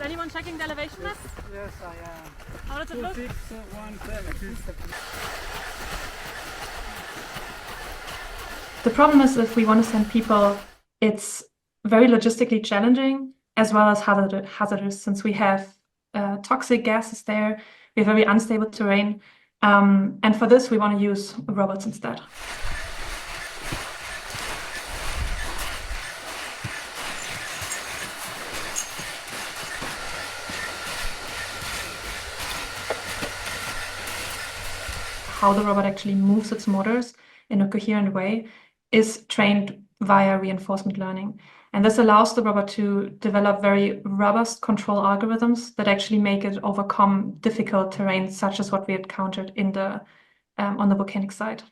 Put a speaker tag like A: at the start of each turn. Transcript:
A: anyone checking the elevation map?
B: Yes, I am.
A: How does it look?
B: 2617.
C: The problem is if we want to send people, it's very logistically challenging as well as hazardous since we have toxic gases there, we have very unstable terrain. And for this, we want to use robots instead. How the robot actually moves its motors in a coherent way is trained via reinforcement learning. And this allows the robot to develop very robust control algorithms that actually make it overcome difficult terrain, such as what we encountered in the on the volcanic site.